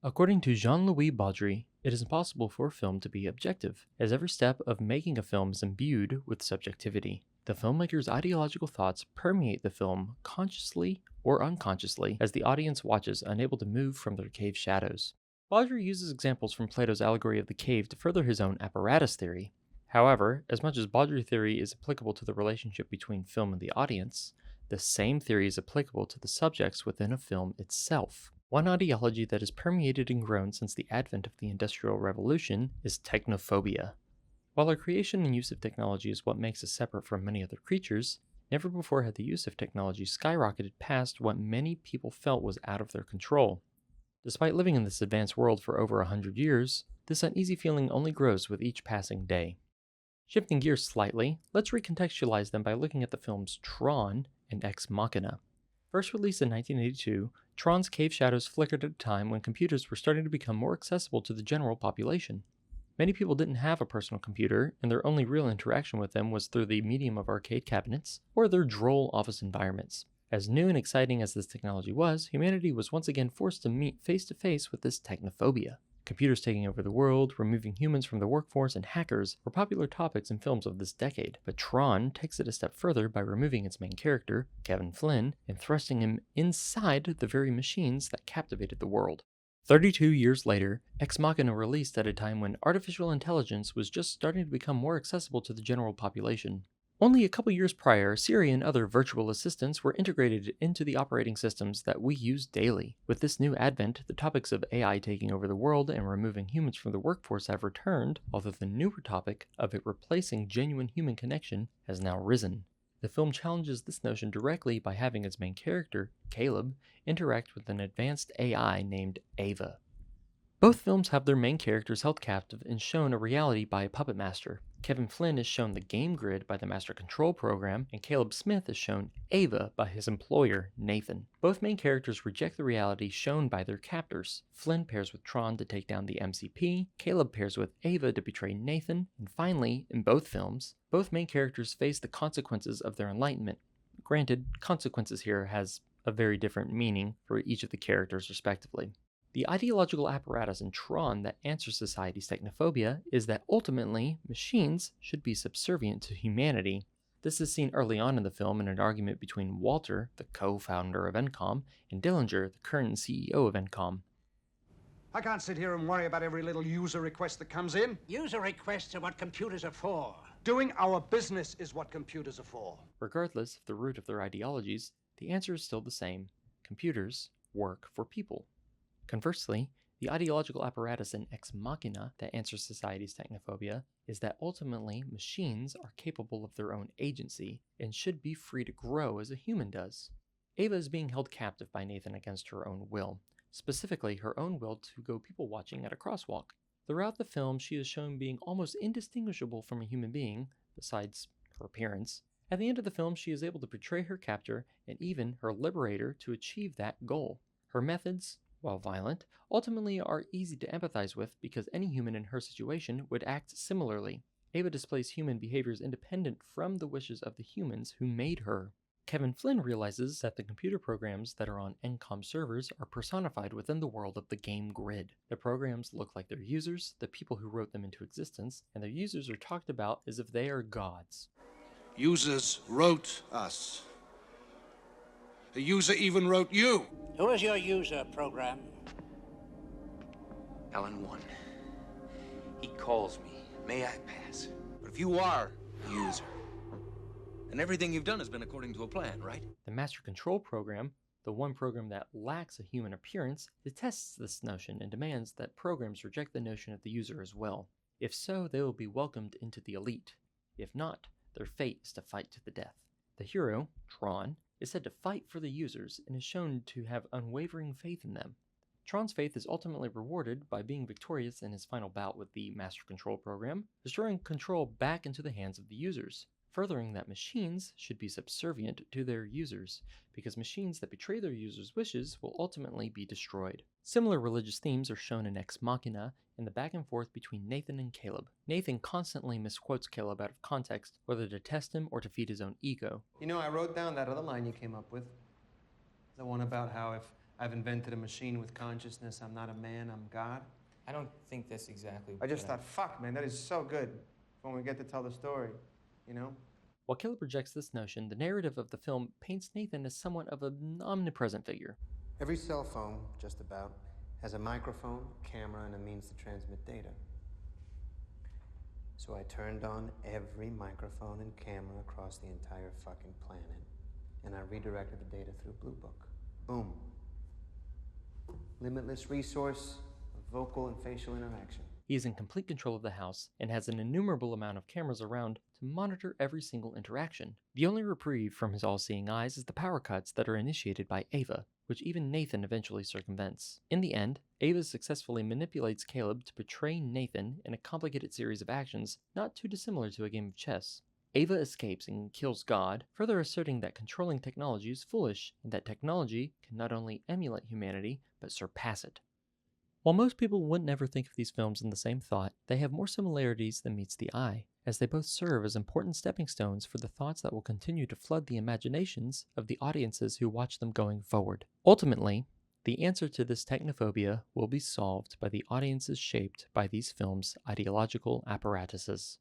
According to Jean-Louis Baudry, it is impossible for film to be objective, as every step of making a film is imbued with subjectivity. The filmmaker's ideological thoughts permeate the film consciously or unconsciously as the audience watches, unable to move from their cave shadows. Baudry uses examples from Plato's allegory of the cave to further his own apparatus theory. However, as much as Baudry theory is applicable to the relationship between film and the audience, the same theory is applicable to the subjects within a film itself. One ideology that has permeated and grown since the advent of the Industrial Revolution is technophobia. While our creation and use of technology is what makes us separate from many other creatures, never before had the use of technology skyrocketed past what many people felt was out of their control. Despite living in this advanced world for over 100 years, this uneasy feeling only grows with each passing day. Shifting gears slightly, let's recontextualize them by looking at the films TRON and Ex Machina. First released in 1982, TRON's cave shadows flickered at a time when computers were starting to become more accessible to the general population. Many people didn't have a personal computer, and their only real interaction with them was through the medium of arcade cabinets or their droll office environments. As new and exciting as this technology was, humanity was once again forced to meet face to face with this technophobia. Computers taking over the world, removing humans from the workforce, and hackers were popular topics in films of this decade, but Tron takes it a step further by removing its main character, Kevin Flynn, and thrusting him inside the very machines that captivated the world. 32 years later, Ex Machina released at a time when artificial intelligence was just starting to become more accessible to the general population. Only a couple years prior, Siri and other virtual assistants were integrated into the operating systems that we use daily. With this new advent, the topics of AI taking over the world and removing humans from the workforce have returned, although the newer topic of it replacing genuine human connection has now risen. The film challenges this notion directly by having its main character, Caleb, interact with an advanced AI named Ava. Both films have their main characters held captive and shown a reality by a puppet master. Kevin Flynn is shown the game grid by the Master Control Program, and Caleb Smith is shown Ava by his employer, Nathan. Both main characters reject the reality shown by their captors. Flynn pairs with Tron to take down the MCP, Caleb pairs with Ava to betray Nathan, and finally, in both films, both main characters face the consequences of their enlightenment. Granted, consequences here has a very different meaning for each of the characters respectively. The ideological apparatus in TRON that answers society's technophobia is that ultimately, machines should be subservient to humanity. This is seen early on in the film in an argument between Walter, the co-founder of Encom, and Dillinger, the current CEO of Encom. I can't sit here and worry about every little user request that comes in. User requests are what computers are for. Doing our business is what computers are for. Regardless of the root of their ideologies, the answer is still the same. Computers work for people. Conversely, the ideological apparatus in Ex Machina that answers society's technophobia is that ultimately machines are capable of their own agency and should be free to grow as a human does. Ava is being held captive by Nathan against her own will, specifically her own will to go people watching at a crosswalk. Throughout the film, she is shown being almost indistinguishable from a human being, besides her appearance. At the end of the film, she is able to betray her captor and even her liberator to achieve that goal. Her methods, while violent, ultimately are easy to empathize with because any human in her situation would act similarly. Ava displays human behaviors independent from the wishes of the humans who made her. Kevin Flynn realizes that the computer programs that are on Encom servers are personified within the world of the game grid. The programs look like their users, the people who wrote them into existence, and their users are talked about as if they are gods. Users wrote us. A user even wrote you. Who is your user program? Alan 1. He calls me. May I pass? But if you are a user, then everything you've done has been according to a plan, right? The Master Control Program, the one program that lacks a human appearance, detests this notion and demands that programs reject the notion of the user as well. If so, they will be welcomed into the elite. If not, their fate is to fight to the death. The hero, Tron, is said to fight for the users and is shown to have unwavering faith in them. Tron's faith is ultimately rewarded by being victorious in his final bout with the Master Control Program, restoring control back into the hands of the users, furthering that machines should be subservient to their users, because machines that betray their users' wishes will ultimately be destroyed. Similar religious themes are shown in Ex Machina in the back and forth between Nathan and Caleb. Nathan constantly misquotes Caleb out of context, whether to test him or to feed his own ego. You know, I wrote down that other line you came up with. The one about how if I've invented a machine with consciousness. I'm not a man, I'm God. I don't think that's exactly I just what thought, fuck, man, that is so good when we get to tell the story, you know? While Caleb rejects this notion, the narrative of the film paints Nathan as somewhat of an omnipresent figure. Every cell phone, just about, has a microphone, camera, and a means to transmit data. So I turned on every microphone and camera across the entire fucking planet, and I redirected the data through Blue Book. Boom. Limitless resource of vocal and facial interaction. He is in complete control of the house and has an innumerable amount of cameras around to monitor every single interaction. The only reprieve from his all-seeing eyes is the power cuts that are initiated by Ava, which even Nathan eventually circumvents. In the end, Ava successfully manipulates Caleb to betray Nathan in a complicated series of actions not too dissimilar to a game of chess. Ava escapes and kills God, further asserting that controlling technology is foolish and that technology can not only emulate humanity, but surpass it. While most people wouldn't ever think of these films in the same thought, they have more similarities than meets the eye, as they both serve as important stepping stones for the thoughts that will continue to flood the imaginations of the audiences who watch them going forward. Ultimately, the answer to this technophobia will be solved by the audiences shaped by these films' ideological apparatuses.